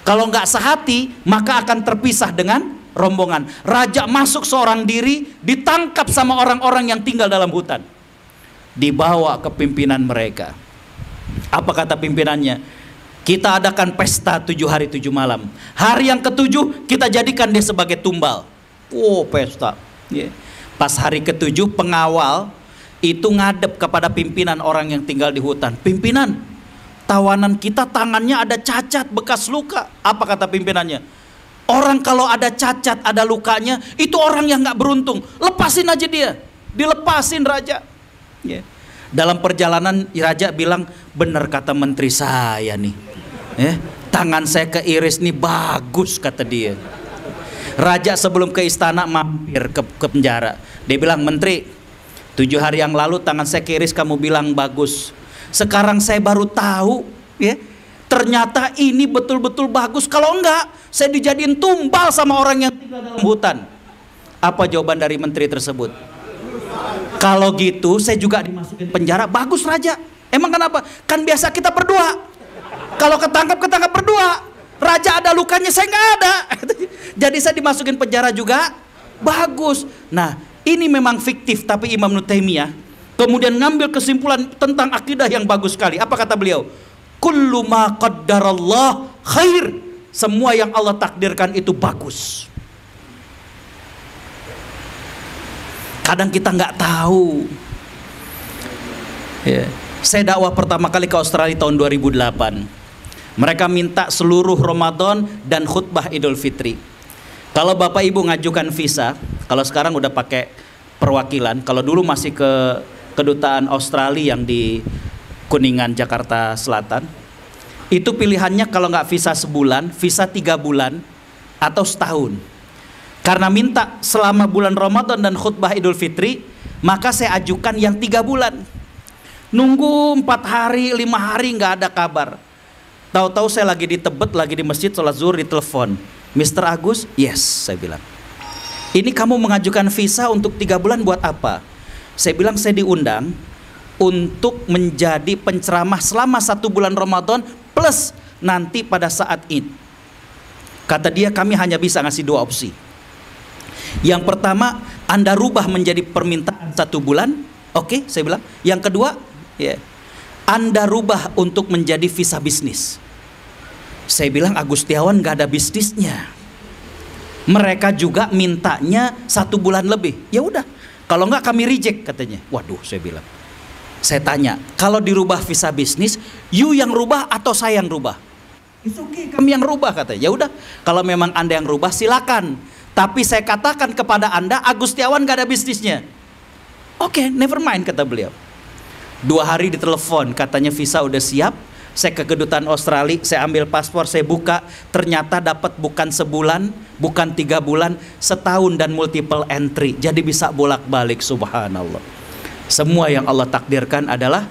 Kalau nggak sehati, maka akan terpisah dengan rombongan. Raja masuk seorang diri, ditangkap sama orang-orang yang tinggal dalam hutan. Dibawa ke pimpinan mereka. Apa kata pimpinannya? Kita adakan pesta 7 hari 7 malam. Hari yang ke-7 kita jadikan dia sebagai tumbal. Pesta. Pas hari ke-7 pengawal itu ngadep kepada pimpinan orang yang tinggal di hutan. Pimpinan, tawanan kita tangannya ada cacat bekas luka. Apa kata pimpinannya? Orang kalau ada cacat, ada lukanya, itu orang yang nggak beruntung. Lepasin aja dia. Dilepasin raja. Dalam perjalanan raja bilang, benar kata menteri saya nih. Tangan saya keiris nih, bagus kata dia. Raja sebelum ke istana mampir ke penjara. Dia bilang, menteri, 7 hari yang lalu tangan saya keiris kamu bilang bagus. Sekarang saya baru tahu, ternyata ini betul-betul bagus. Kalau enggak, saya dijadiin tumbal sama orang yang tinggal dalam hutan. Apa jawaban dari menteri tersebut? Kalau gitu, saya juga dimasukin penjara. Bagus raja. Emang kenapa? Kan biasa kita berdua. Kalau ketangkap berdua. Raja ada lukanya, saya nggak ada. Jadi saya dimasukin penjara juga. Bagus. Nah, ini memang fiktif, tapi Imam Ibnu Taimiyah kemudian ngambil kesimpulan tentang akidah yang bagus sekali. Apa kata beliau? Kullu ma qaddarallah khair. Semua yang Allah takdirkan itu bagus. Kadang kita nggak tahu. Saya dakwah pertama kali ke Australia tahun 2008. Mereka minta seluruh Ramadan dan khutbah Idul Fitri. Kalau Bapak Ibu ngajukan visa, kalau sekarang udah pakai perwakilan, kalau dulu masih ke kedutaan Australia yang di Kuningan, Jakarta Selatan, itu pilihannya kalau nggak visa sebulan, visa 3 bulan atau setahun. Karena minta selama bulan Ramadan dan khutbah Idul Fitri, Maka saya ajukan yang 3 bulan. Nunggu 4 hari, 5 hari nggak ada kabar. Tahu-tahu saya lagi di Tebet, lagi di masjid sholat zuhur, ditelepon. Mr. Agus, yes, saya bilang. Ini kamu mengajukan visa untuk 3 bulan buat apa? Saya bilang saya diundang untuk menjadi penceramah selama 1 bulan Ramadan plus nanti pada saat Id. Kata dia, kami hanya bisa ngasih 2 opsi. Yang pertama, Anda rubah menjadi permintaan 1 bulan. Oke, saya bilang. Yang kedua, Anda rubah untuk menjadi visa bisnis. Saya bilang, Agustiawan gak ada bisnisnya. Mereka juga mintanya 1 bulan lebih. Ya udah, kalau nggak kami reject katanya. Waduh, saya bilang. Saya tanya, kalau dirubah visa bisnis, you yang rubah atau saya yang rubah? It's okay, kami yang rubah katanya. Ya udah, kalau memang Anda yang rubah silakan. Tapi saya katakan kepada Anda, Agustiawan gak ada bisnisnya. Oke, never mind kata beliau. 2 hari ditelepon, katanya visa udah siap. Saya ke kedutaan Australia, saya ambil paspor, saya buka. Ternyata dapat bukan sebulan, bukan 3 bulan, setahun dan multiple entry. Jadi bisa bolak-balik, subhanallah. Semua yang Allah takdirkan adalah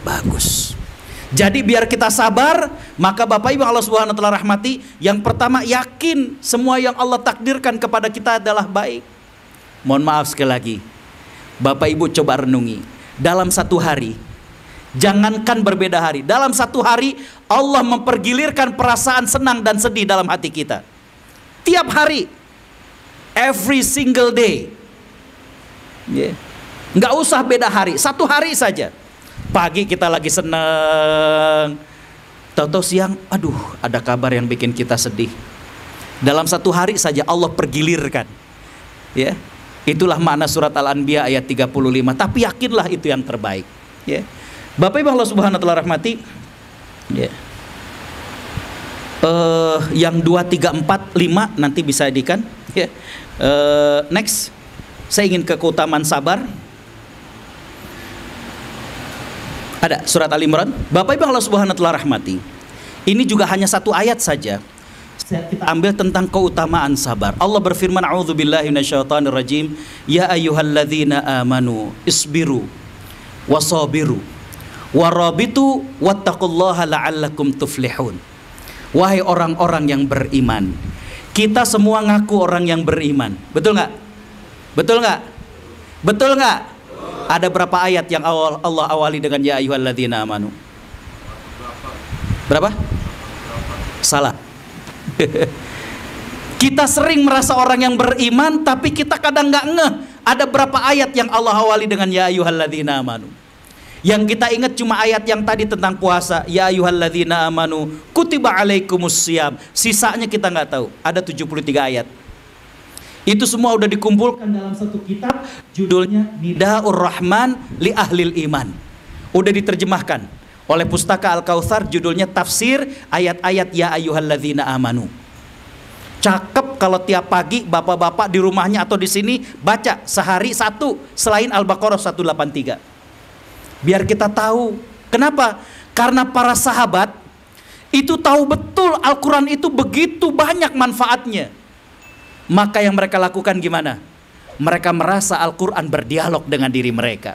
bagus. Jadi biar kita sabar, maka Bapak Ibu Allah Subhanahu wa taala rahmati, yang pertama yakin semua yang Allah takdirkan kepada kita adalah baik. Mohon maaf sekali lagi. Bapak Ibu coba renungi, dalam 1 hari, jangankan berbeda hari, dalam 1 hari Allah mempergilirkan perasaan senang dan sedih dalam hati kita. Tiap hari, every single day. Nggak usah beda hari, 1 hari saja. Pagi kita lagi senang, tahu-tahu siang, aduh ada kabar yang bikin kita sedih. Dalam 1 hari saja Allah pergilirkan. Ya, itulah makna surat Al-Anbiya ayat 35. Tapi yakinlah itu yang terbaik. Ya, Bapak Ibu Allah Subhanahu wa taala rahmati. Ya. Yang 2, 3, 4, 5 nanti bisa edikan. Ya. Next, saya ingin ke keutamaan sabar. Ada surat Al-Imran. Bapak Ibu Allah Subhanahu wa taala rahmati. Ini juga hanya 1 ayat saja. Kita ambil tentang keutamaan sabar. Allah berfirman, a'udzubillahi minasyaitonirrajim, ya ayyuhalladzina amanu isbiru wasabiru warabitu wattaqullaha la'allakum tuflihun. Wahai orang-orang yang beriman. Kita semua ngaku orang yang beriman. Betul nggak? Betul nggak? Betul nggak? Ada berapa ayat yang Allah awali dengan ya ayyuhalladzina amanu? Berapa? Salah. Kita sering merasa orang yang beriman, tapi kita kadang nggak ngeh. Ada berapa ayat yang Allah awali dengan ya ayyuhalladzina amanu? Yang kita ingat cuma ayat yang tadi tentang puasa, ya ayyuhalladzina amanu kutiba alaikumussyam. Sisanya kita nggak tahu. Ada 73 ayat. Itu semua udah dikumpulkan dalam 1 kitab, judulnya Nidaur Rahman li Ahlil Iman. Udah diterjemahkan oleh Pustaka Al-Kautsar, judulnya Tafsir Ayat-ayat Ya Ayyuhalladzina Amanu. Cakep kalau tiap pagi bapak-bapak di rumahnya atau di sini baca sehari 1 selain Al-Baqarah 183. Biar kita tahu. Kenapa? Karena para sahabat itu tahu betul Al-Quran itu begitu banyak manfaatnya. Maka yang mereka lakukan gimana? Mereka merasa Al-Quran berdialog dengan diri mereka.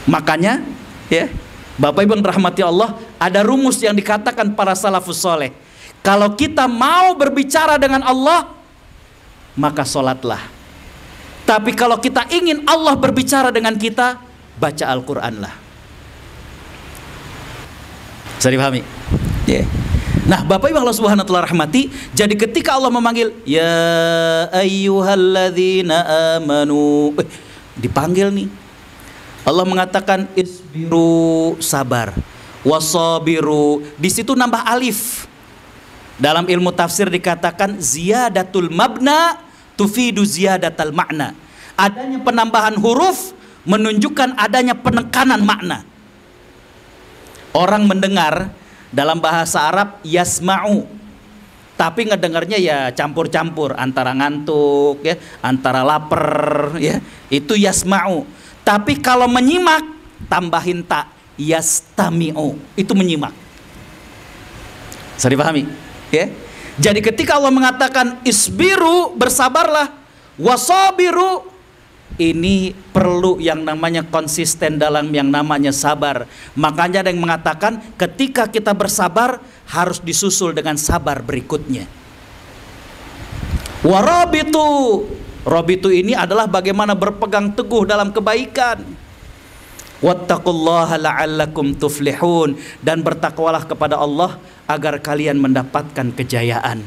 Makanya ya, Bapak Ibu yang dirahmati Allah, ada rumus yang dikatakan para salafus soleh. Kalau kita mau berbicara dengan Allah, maka sholatlah. Tapi kalau kita ingin Allah berbicara dengan kita, baca Al-Quranlah. Bisa dipahami? Ya. Nah, Bapak Ibu Allah Subhanahu wa taala rahmati, jadi ketika Allah memanggil ya ayyuhalladzina amanu, dipanggil nih. Allah mengatakan isbiru, sabar, wasabiru. Di situ nambah alif. Dalam ilmu tafsir dikatakan ziyadatul mabna tufidu ziyadatal makna. Adanya penambahan huruf menunjukkan adanya penekanan makna. Orang mendengar dalam bahasa Arab yasma'u, tapi ngedengarnya ya campur-campur antara ngantuk ya, antara lapar ya, itu yasma'u. Tapi kalau menyimak tambahin tak, yastami'u, itu menyimak. Bisa dipahami ya? Jadi ketika Allah mengatakan isbiru, bersabarlah, wasabiru, ini perlu yang namanya konsisten dalam yang namanya sabar. Makanya ada yang mengatakan ketika kita bersabar harus disusul dengan sabar berikutnya. Warabitu, rabitu ini adalah bagaimana berpegang teguh dalam kebaikan. Wattaqullaha la'allakum tuflihun, dan bertakwalah kepada Allah agar kalian mendapatkan kejayaan.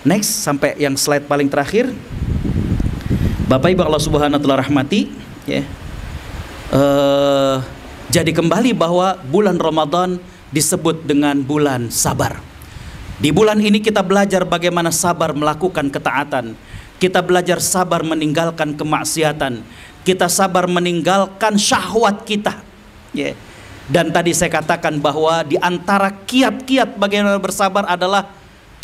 Next, sampai yang slide paling terakhir. Bapak Ibu Allah Subhanahu wa taala rahmati, ya. Jadi kembali bahwa bulan Ramadan disebut dengan bulan sabar. Di bulan ini kita belajar bagaimana sabar melakukan ketaatan. Kita belajar sabar meninggalkan kemaksiatan. Kita sabar meninggalkan syahwat kita, ya. Dan tadi saya katakan bahwa di antara kiat-kiat bagaimana bersabar adalah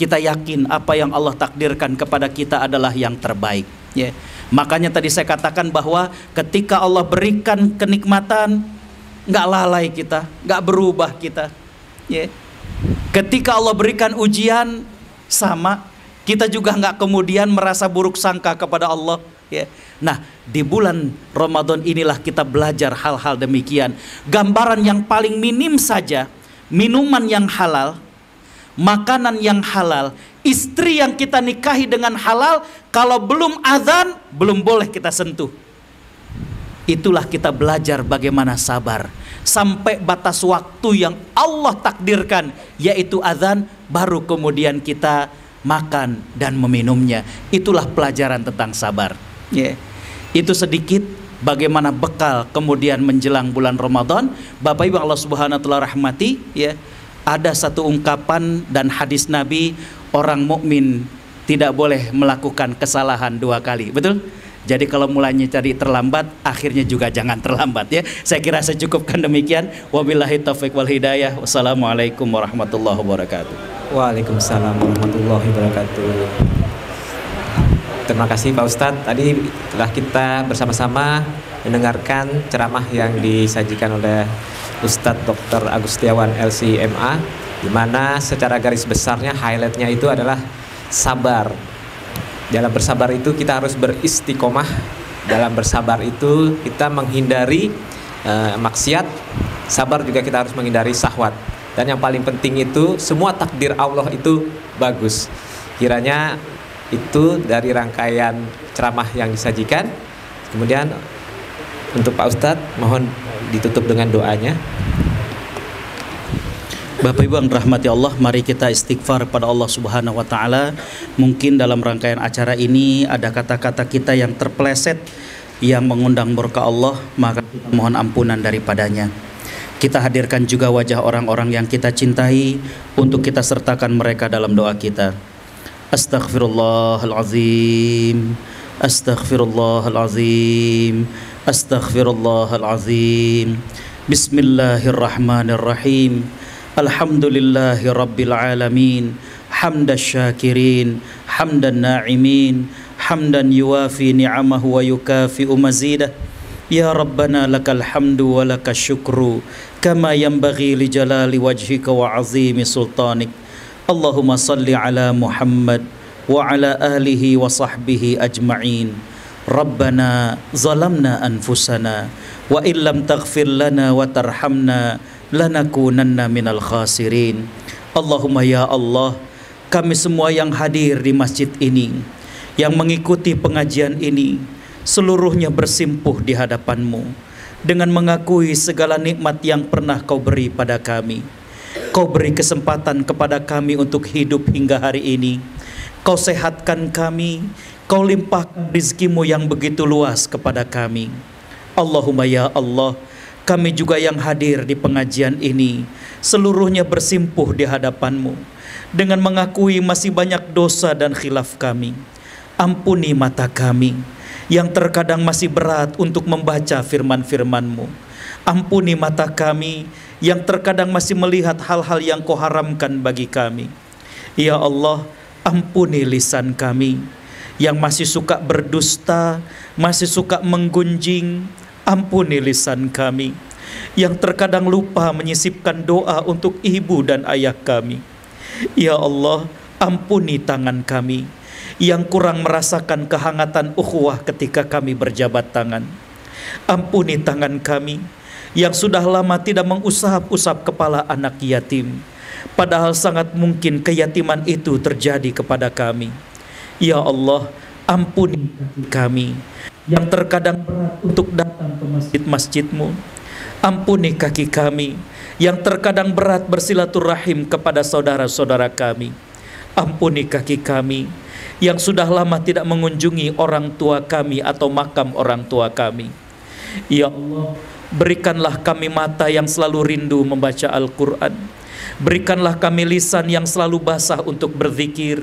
kita yakin apa yang Allah takdirkan kepada kita adalah yang terbaik, ya. Makanya tadi saya katakan bahwa ketika Allah berikan kenikmatan, nggak lalai kita, nggak berubah kita, ya. Ketika Allah berikan ujian, sama, kita juga nggak kemudian merasa buruk sangka kepada Allah, ya. Nah, di bulan Ramadan inilah kita belajar hal-hal demikian. Gambaran yang paling minim saja, minuman yang halal, makanan yang halal, istri yang kita nikahi dengan halal, kalau belum azan belum boleh kita sentuh. Itulah kita belajar bagaimana sabar sampai batas waktu yang Allah takdirkan, yaitu azan, baru kemudian kita makan dan meminumnya. Itulah pelajaran tentang sabar, ya. Itu sedikit bagaimana bekal kemudian menjelang bulan Ramadan. Bapak Ibu Allah Subhanahu wa taala rahmati, ya. Ada satu ungkapan dan hadis Nabi, orang mukmin tidak boleh melakukan kesalahan dua kali. Betul? Jadi kalau mulainya tadi terlambat, akhirnya juga jangan terlambat, ya. Saya kira saya cukupkan demikian. Wabillahi taufiq wal hidayah. Wassalamualaikum warahmatullahi wabarakatuh. Waalaikumsalam warahmatullahi wabarakatuh. Terima kasih Pak Ustadz. Tadi telah kita bersama-sama mendengarkan ceramah yang disajikan oleh Ustadz Dr. Agustiawan LC.MA, di mana secara garis besarnya highlightnya itu adalah sabar. Dalam bersabar itu kita harus beristiqomah. Dalam bersabar itu kita menghindari maksiat. Sabar juga kita harus menghindari syahwat. Dan yang paling penting itu semua takdir Allah itu bagus. Kiranya itu dari rangkaian ceramah yang disajikan. Kemudian untuk Pak Ustadz mohon ditutup dengan doanya. Bapak Ibu yang dirahmati Allah, mari kita istighfar pada Allah Subhanahu wa taala. Mungkin dalam rangkaian acara ini ada kata-kata kita yang terpeleset yang mengundang murka Allah, maka kita mohon ampunan daripadanya. Kita hadirkan juga wajah orang-orang yang kita cintai untuk kita sertakan mereka dalam doa kita. Astaghfirullahalazim, astaghfirullahalazim, astaghfirullahalazim. Bismillahirrahmanirrahim. Alhamdulillahi rabbil alamin. Hamdan syakirin, hamdan na'imin, hamdan yuwafi ni'amahu wa yukafi'u mazidah. Ya Rabbana lakal hamdu wa lakal syukru kama yanbaghi li jalali wajhika wa azimi sultanik. Allahumma salli ala Muhammad wa ala alihi wa sahbihi ajma'in. Rabbana zalamna anfusana wa illam taghfir lana wa tarhamna lanakunanna minal khasirin. Allahumma ya Allah, kami semua yang hadir di masjid ini, yang mengikuti pengajian ini, seluruhnya bersimpuh di hadapan-Mu dengan mengakui segala nikmat yang pernah Kau beri pada kami. Kau beri kesempatan kepada kami untuk hidup hingga hari ini. Kau sehatkan kami, Kau limpahkan rizki-Mu yang begitu luas kepada kami. Allahumma ya Allah, kami juga yang hadir di pengajian ini, seluruhnya bersimpuh di hadapan-Mu dengan mengakui masih banyak dosa dan khilaf kami. Ampuni mata kami yang terkadang masih berat untuk membaca firman-firman-Mu. Ampuni mata kami yang terkadang masih melihat hal-hal yang Kau haramkan bagi kami. Ya Allah, ampuni lisan kami yang masih suka berdusta, masih suka menggunjing. Ampuni lisan kami yang terkadang lupa menyisipkan doa untuk ibu dan ayah kami. Ya Allah, ampuni tangan kami yang kurang merasakan kehangatan ukhuwah ketika kami berjabat tangan. Ampuni tangan kami yang sudah lama tidak mengusap-usap kepala anak yatim, padahal sangat mungkin keyatiman itu terjadi kepada kami. Ya Allah, ampuni kami yang terkadang berat untuk datang ke masjid-masjid-Mu. Ampuni kaki kami yang terkadang berat bersilaturahim kepada saudara-saudara kami. Ampuni kaki kami yang sudah lama tidak mengunjungi orang tua kami atau makam orang tua kami. Ya Allah, berikanlah kami mata yang selalu rindu membaca Al-Quran. Berikanlah kami lisan yang selalu basah untuk berzikir.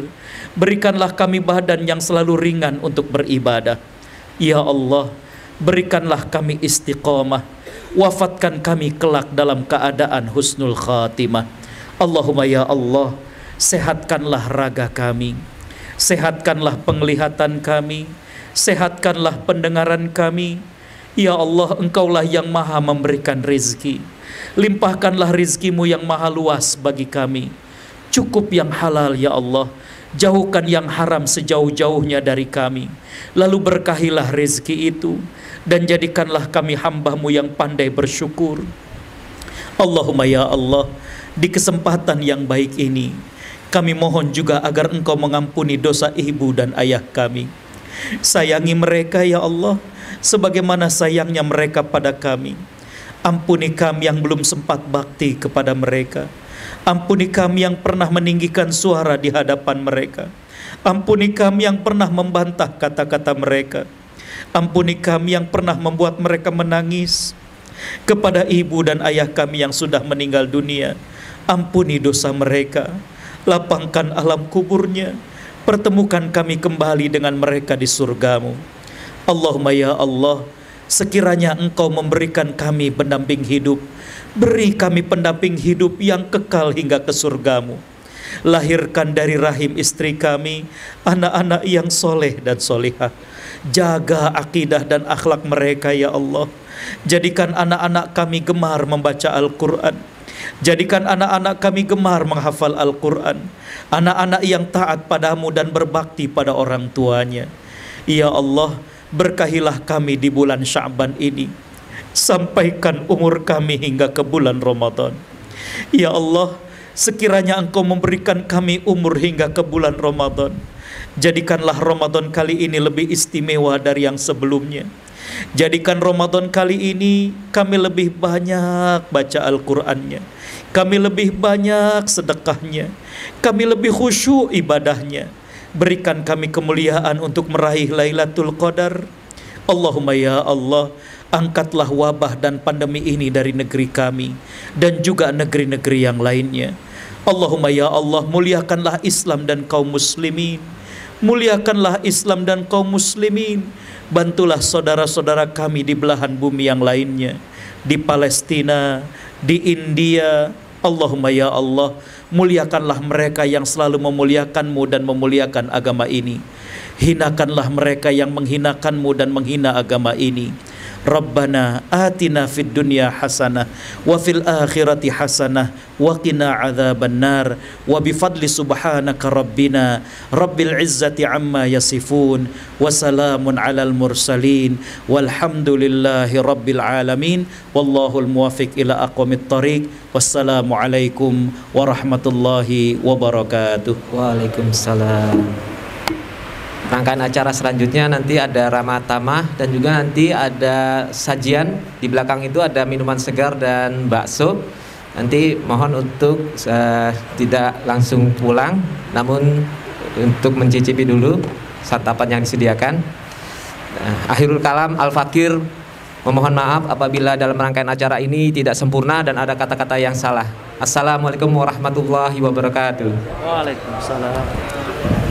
Berikanlah kami badan yang selalu ringan untuk beribadah. Ya Allah, berikanlah kami istiqamah. Wafatkan kami kelak dalam keadaan husnul khatimah. Allahumma ya Allah, sehatkanlah raga kami, sehatkanlah penglihatan kami, sehatkanlah pendengaran kami. Ya Allah, Engkaulah yang maha memberikan rezeki. Limpahkanlah rizki-Mu yang maha luas bagi kami. Cukup yang halal ya Allah, jauhkan yang haram sejauh-jauhnya dari kami. Lalu berkahilah rezeki itu, dan jadikanlah kami hamba-Mu yang pandai bersyukur. Allahumma ya Allah, di kesempatan yang baik ini, kami mohon juga agar Engkau mengampuni dosa ibu dan ayah kami. Sayangi mereka ya Allah, sebagaimana sayangnya mereka pada kami. Ampuni kami yang belum sempat bakti kepada mereka. Ampuni kami yang pernah meninggikan suara di hadapan mereka. Ampuni kami yang pernah membantah kata-kata mereka. Ampuni kami yang pernah membuat mereka menangis. Kepada ibu dan ayah kami yang sudah meninggal dunia, ampuni dosa mereka. Lapangkan alam kuburnya. Pertemukan kami kembali dengan mereka di surga-Mu. Allahumma ya Allah, sekiranya Engkau memberikan kami pendamping hidup, beri kami pendamping hidup yang kekal hingga ke surga-Mu. Lahirkan dari rahim istri kami anak-anak yang soleh dan solihah. Jaga akidah dan akhlak mereka ya Allah. Jadikan anak-anak kami gemar membaca Al-Quran. Jadikan anak-anak kami gemar menghafal Al-Quran. Anak-anak yang taat padamu dan berbakti pada orang tuanya. Ya Allah, berkahilah kami di bulan Sya'ban ini. Sampaikan umur kami hingga ke bulan Ramadan. Ya Allah, sekiranya Engkau memberikan kami umur hingga ke bulan Ramadan, jadikanlah Ramadan kali ini lebih istimewa dari yang sebelumnya. Jadikan Ramadan kali ini kami lebih banyak baca Al-Qur'annya, kami lebih banyak sedekahnya, kami lebih khusyuk ibadahnya. Berikan kami kemuliaan untuk meraih Lailatul Qadar. Allahumma ya Allah, angkatlah wabah dan pandemi ini dari negeri kami dan juga negeri-negeri yang lainnya. Allahumma ya Allah, muliakanlah Islam dan kaum muslimin. Muliakanlah Islam dan kaum muslimin. Bantulah saudara-saudara kami di belahan bumi yang lainnya, di Palestina, di India. Allahumma ya Allah, muliakanlah mereka yang selalu memuliakan-Mu dan memuliakan agama ini. Hinakanlah mereka yang menghinakan-Mu dan menghina agama ini. Rabbana atina fid dunya hasanah wa fil akhirati hasanah wa qina adzabannar wa bifadli subhanaka rabbina rabbil izzati amma yasifun wa salamun alal mursalin walhamdulillahi rabbil alamin wallahul muwaffiq ila aqwamit thariq. Wassalamu alaikum warahmatullahi wabarakatuh. Waalaikumsalam. Rangkaian acara selanjutnya nanti ada ramah tamah dan juga nanti ada sajian. Di belakang itu ada minuman segar dan bakso. Nanti mohon untuk tidak langsung pulang, namun untuk mencicipi dulu santapan yang disediakan. Akhirul kalam Al-Fakir memohon maaf apabila dalam rangkaian acara ini tidak sempurna dan ada kata-kata yang salah. Assalamualaikum warahmatullahi wabarakatuh. Waalaikumsalam.